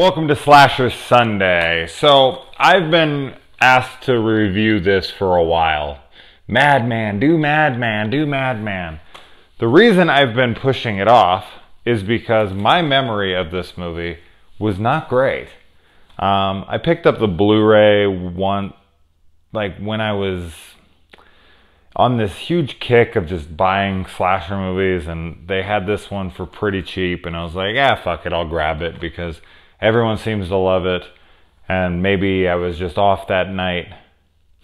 Welcome to Slasher Sunday. So, I've been asked to review this for a while. Madman, do Madman, do Madman. The reason I've been pushing it off is because my memory of this movie was not great. I picked up the Blu-ray when I was on this huge kick of just buying slasher movies, and they had this one for pretty cheap, and I was like, yeah, fuck it, I'll grab it because everyone seems to love it, and maybe I was just off that night.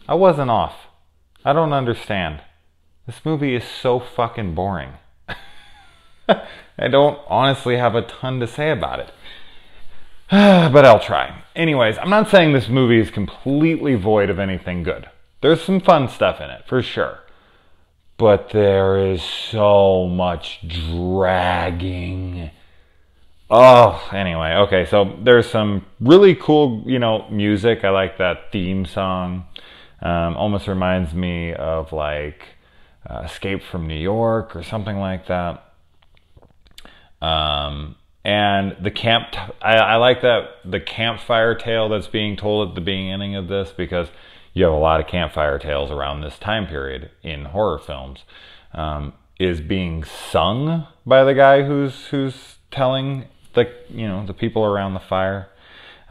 I wasn't off. I don't understand. This movie is so fucking boring. I don't honestly have a ton to say about it. But I'll try. Anyways, I'm not saying this movie is completely void of anything good. There's some fun stuff in it, for sure. But there is so much dragging. Oh, anyway, okay, so there's some really cool, music. I like that theme song. Almost reminds me of like Escape from New York or something like that. And the I like that the campfire tale that's being told at the beginning of this, because you have a lot of campfire tales around this time period in horror films, is being sung by the guy who's telling the people around the fire,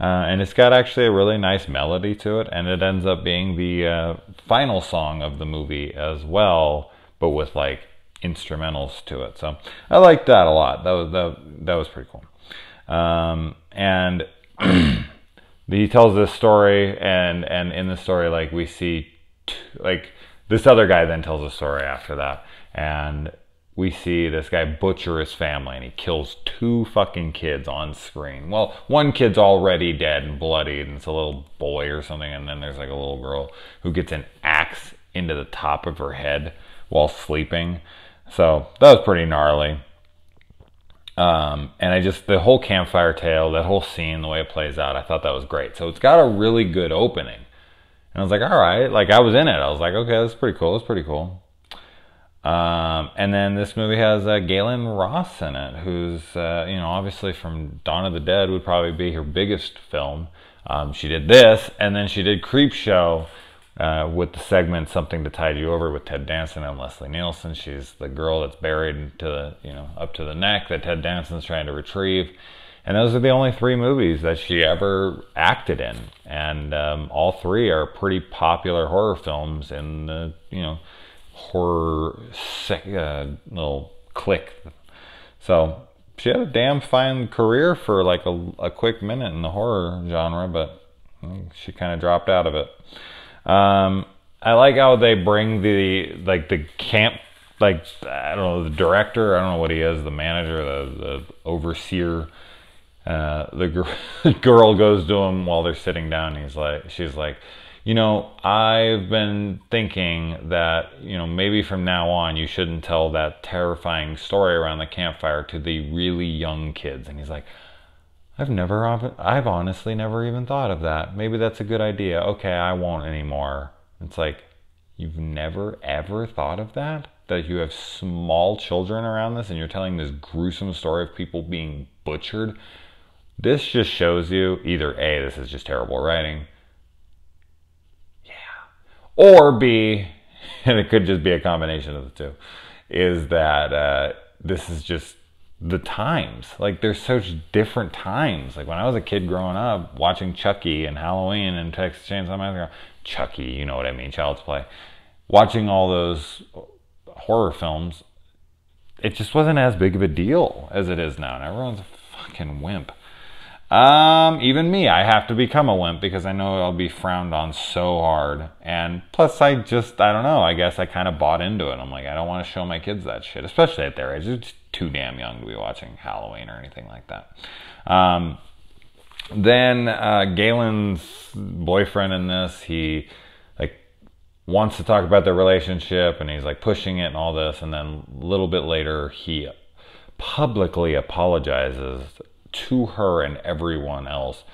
and it's got actually a really nice melody to it, and it ends up being the final song of the movie as well, but with like instrumentals to it. So I like that a lot. That was pretty cool. And he tells this story, and in the story, like, we see this other guy then tells a story after that, and we see this guy butcher his family, and he kills 2 fucking kids on screen. Well, one kid's already dead and bloodied, and it's a little boy or something, and then there's like a little girl who gets an axe into the top of her head while sleeping. So that was pretty gnarly. And the whole campfire tale, that whole scene, the way it plays out, I thought that was great. So it's got a really good opening. And I was like, all right, like, I was in it. I was like, okay, that's pretty cool. It's pretty cool. And then this movie has Galen Ross in it, who's, obviously from Dawn of the Dead would probably be her biggest film. She did this, and then she did Creepshow with the segment Something to Tide You Over with Ted Danson and Leslie Nielsen. She's the girl that's buried to up to the neck that Ted Danson's trying to retrieve. And those are the only 3 movies that she ever acted in. And all 3 are pretty popular horror films in the, horror little clique. So she had a damn fine career for like a quick minute in the horror genre, but she kind of dropped out of it. I like how they bring the camp, I don't know, the director, I don't know what he is, the manager, the overseer. The girl goes to him while they're sitting down. She's like, I've been thinking that, maybe from now on you shouldn't tell that terrifying story around the campfire to the really young kids. And he's like, I've honestly never even thought of that. Maybe that's a good idea. Okay, I won't anymore. It's like, you've never ever thought of that? That you have small children around this and you're telling this gruesome story of people being butchered? This just shows you either A, this is just terrible writing, or B, and it could just be a combination of the two, is that this is just the times. Like, there's such different times. Like, when I was a kid growing up, watching Chucky and Halloween and Texas Chainsaw Massacre, Chucky, you know what I mean, Child's Play, watching all those horror films, it just wasn't as big of a deal as it is now, and everyone's a fucking wimp. Even me, I have to become a wimp because I know I'll be frowned on so hard. And plus, I don't know, I guess I kind of bought into it. I'm like, I don't want to show my kids that shit, especially at their age. They're just too damn young to be watching Halloween or anything like that. Then Galen's boyfriend in this, he wants to talk about their relationship, and he's like pushing it and all this. And then a little bit later, he publicly apologizes to her and everyone else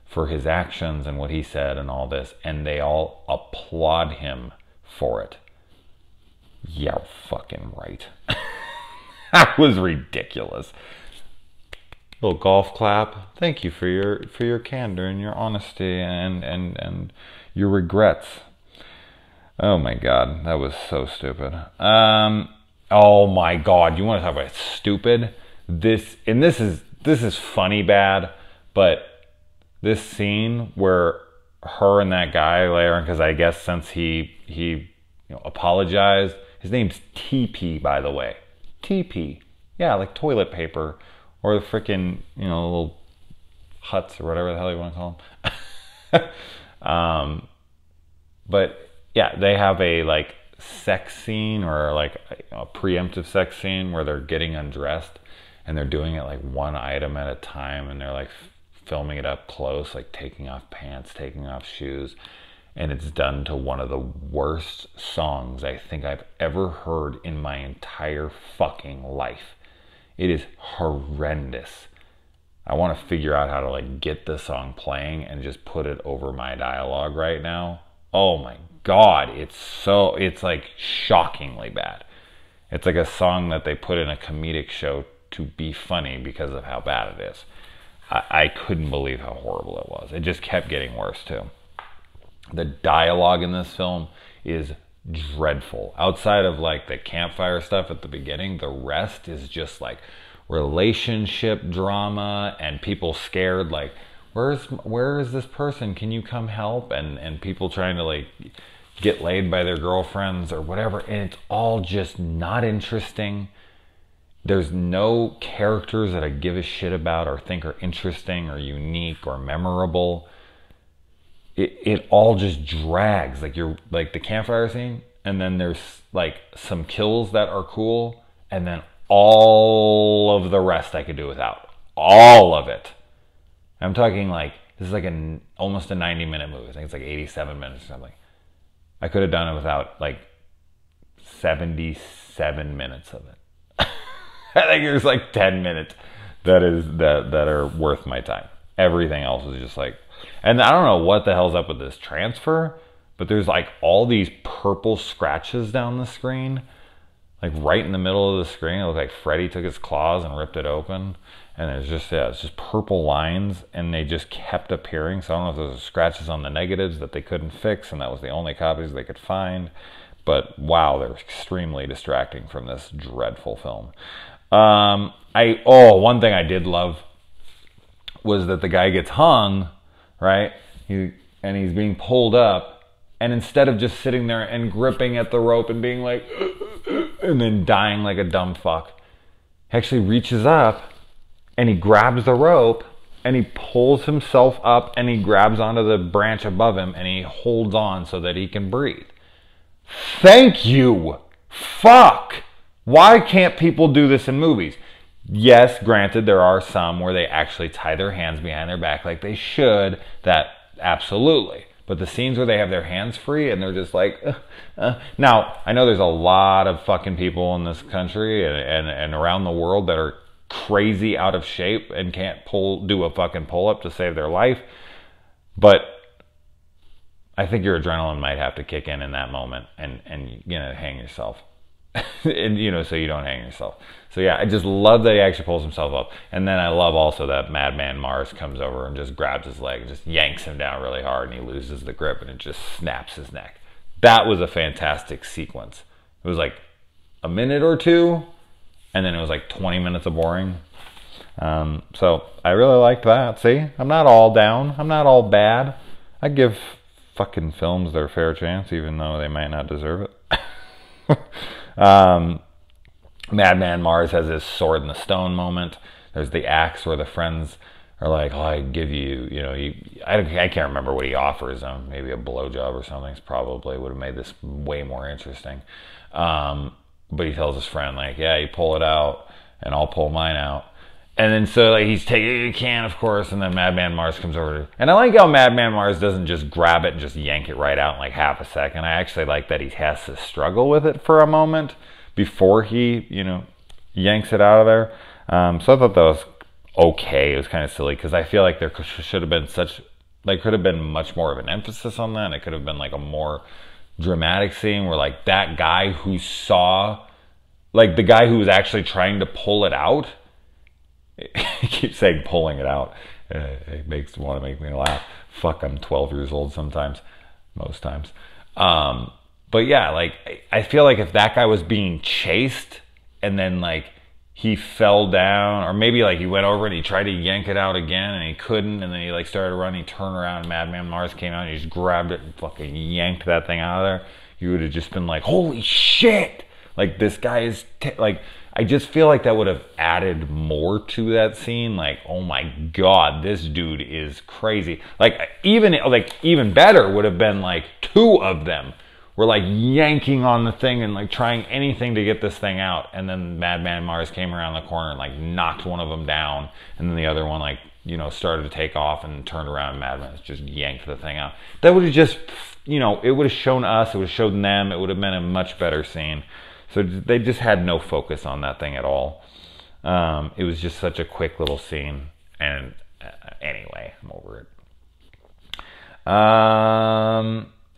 for his actions and what he said and all this, and they all applaud him for it. Yeah, fucking right. That was ridiculous. Little golf clap. Thank you for your candor and your honesty and your regrets. Oh my God, that was so stupid. Oh my God, you want to talk about stupid? This is funny bad, but this scene where her and that guy later, because I guess since he apologized, his name's TP, by the way. TP. Yeah, like toilet paper or the freaking, little huts or whatever the hell you want to call them. But yeah, they have a like sex scene or like a preemptive sex scene where they're getting undressed and they're doing it like one item at a time, and they're like filming it up close, like taking off pants, taking off shoes, and it's done to one of the worst songs I think I've ever heard in my entire fucking life. It is horrendous. I want to figure out how to like get the song playing and just put it over my dialogue right now. Oh my God, it's like shockingly bad. It's like a song that they put in a comedic show to be funny because of how bad it is. I couldn't believe how horrible it was. It just kept getting worse too. The dialogue in this film is dreadful. Outside of like the campfire stuff at the beginning, the rest is just like relationship drama and people scared like, where is this person? Can you come help? And people trying to like get laid by their girlfriends or whatever. And it's all just not interesting. There's no characters that I give a shit about or think are interesting or unique or memorable. It all just drags. Like you're like the campfire scene, and then there's like some kills that are cool, and then all of the rest I could do without. All of it. I'm talking like this is like almost a 90-minute movie. I think it's like 87 minutes or something. I could have done it without like 77 minutes of it. I think there's like 10 minutes that are worth my time. Everything else is just like, and I don't know what the hell's up with this transfer, but there's like all these purple scratches down the screen, like right in the middle of the screen. It looks like Freddy took his claws and ripped it open, and it's just purple lines, and they just kept appearing. So I don't know if those are scratches on the negatives that they couldn't fix, and that was the only copies they could find. But wow, they're extremely distracting from this dreadful film. One thing I did love was that the guy gets hung, right? And he's being pulled up, and instead of just sitting there and gripping at the rope and being like, and then dying like a dumb fuck, he actually reaches up and he grabs the rope and he pulls himself up and he grabs onto the branch above him and he holds on so that he can breathe. Thank you. Fuck. Why can't people do this in movies? Yes, granted, there are some where they actually tie their hands behind their back like they should. That, absolutely. But the scenes where they have their hands free and they're just like, Now, I know there's a lot of fucking people in this country and around the world that are crazy out of shape and can't do a fucking pull-up to save their life. But I think your adrenaline might have to kick in that moment and hang yourself. And so you don't hang yourself. So yeah, I just love that he actually pulls himself up. And then I love also that Madman Mars comes over and just grabs his leg and just yanks him down really hard, and he loses the grip and it just snaps his neck. That was a fantastic sequence. It was like a minute or two, and then it was like 20 minutes of boring. So I really liked that. See, I'm not all down. I'm not all bad. I give fucking films their fair chance, even though they might not deserve it. Madman Mars has his sword in the stone moment. There's the axe where the friends are like, oh, I give you, I can't remember what he offers them. Maybe a blowjob or something. Probably would have made this way more interesting. But he tells his friend, like, yeah, you pull it out and I'll pull mine out. And then so like he's taking, you can, of course, and then Madman Mars comes over. And I like how Madman Mars doesn't just grab it and just yank it right out in like half a second. I actually like that he has to struggle with it for a moment before he, yanks it out of there. So I thought that was okay. It was kind of silly because I feel like there should have been could have been much more of an emphasis on that. And it could have been like a more dramatic scene where like that guy who saw, like the guy who was actually trying to pull it out, He keeps saying pulling it out. It makes want to make me laugh. Fuck, I'm 12 years old sometimes, most times. But yeah, like I feel like if that guy was being chased and then like he fell down, or maybe like he went over and he tried to yank it out again and he couldn't, and then he like started running, he turned around, and Madman Mars came out and he just grabbed it and fucking yanked that thing out of there, you would have just been like, holy shit! Like this guy is like, I just feel like that would have added more to that scene. Like, oh my god, this dude is crazy. Like even better would have been like two of them were like yanking on the thing and like trying anything to get this thing out, and then Madman Mars came around the corner and like knocked one of them down, and then the other one like, you know, started to take off and turned around and Madman just yanked the thing out. That would have just, you know, it would have shown us, it would have shown them, it would have been a much better scene. So they just had no focus on that thing at all. It was just such a quick little scene, and anyway, I'm over it.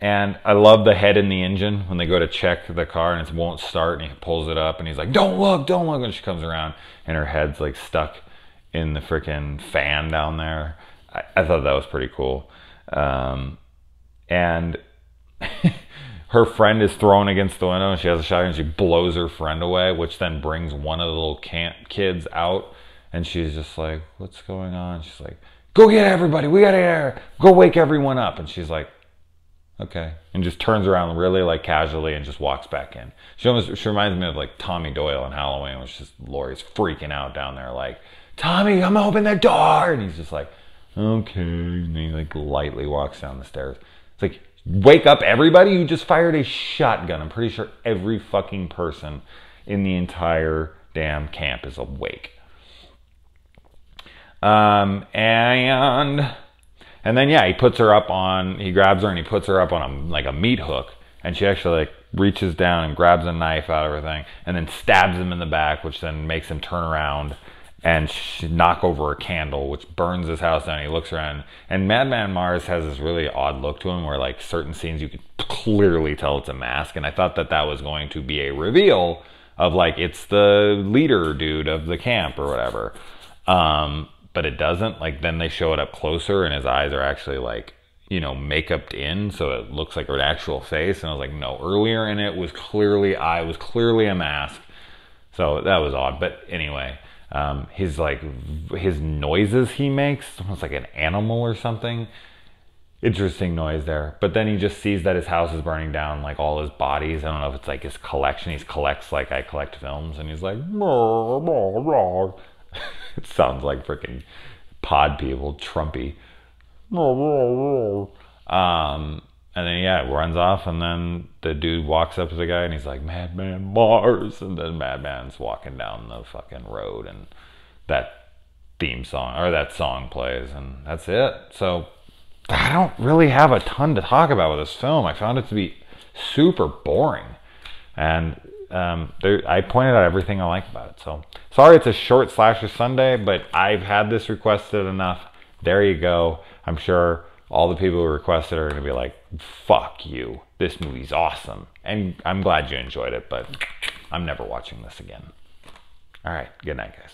And I love the head in the engine when they go to check the car and it won't start, and he pulls it up and he's like, don't look, and she comes around and her head's like stuck in the freaking fan down there. I thought that was pretty cool. And her friend is thrown against the window and she has a shotgun and she blows her friend away, which then brings one of the little kids out, and she's just like, what's going on? She's like, go get everybody, we gotta get her, go wake everyone up. And she's like, okay, and just turns around really like casually and just walks back in. She reminds me of like Tommy Doyle in Halloween, which is Laurie's freaking out down there like, Tommy, I'm open the door, and he's just like, okay, and he like lightly walks down the stairs. It's like, wake up everybody, you just fired a shotgun. I'm pretty sure every fucking person in the entire damn camp is awake. And then yeah, he puts her up on, he grabs her and he puts her up on like a meat hook, and she actually like reaches down and grabs a knife out of her thing and then stabs him in the back, which then makes him turn around and knock over a candle, which burns his house down. He looks around, and Madman Mars has this really odd look to him where like certain scenes you could clearly tell it's a mask, and I thought that that was going to be a reveal of like, it's the leader dude of the camp or whatever. But it doesn't. Like then they show it up closer and his eyes are actually like, you know, makeuped in, so it looks like an actual face. And I was like, no, earlier in it was clearly a mask. So that was odd. But anyway, his noises he makes, almost like an animal or something. Interesting noise there. But then he just sees that his house is burning down, like all his bodies. I don't know if it's like his collection. He collects like I collect films, and he's like, rah, rah, rah. It sounds like freaking pod people, Trumpy. And then yeah, it runs off, and then the dude walks up to the guy and he's like, Madman Mars, and then Madman's walking down the fucking road, and that theme song or that song plays, and that's it. So I don't really have a ton to talk about with this film. I found it to be super boring, and I pointed out everything I like about it. So sorry it's a short Slasher Sunday, but I've had this requested enough. There you go. I'm sure all the people who requested are going to be like, fuck you, this movie's awesome. And I'm glad you enjoyed it, but I'm never watching this again. All right, good night, guys.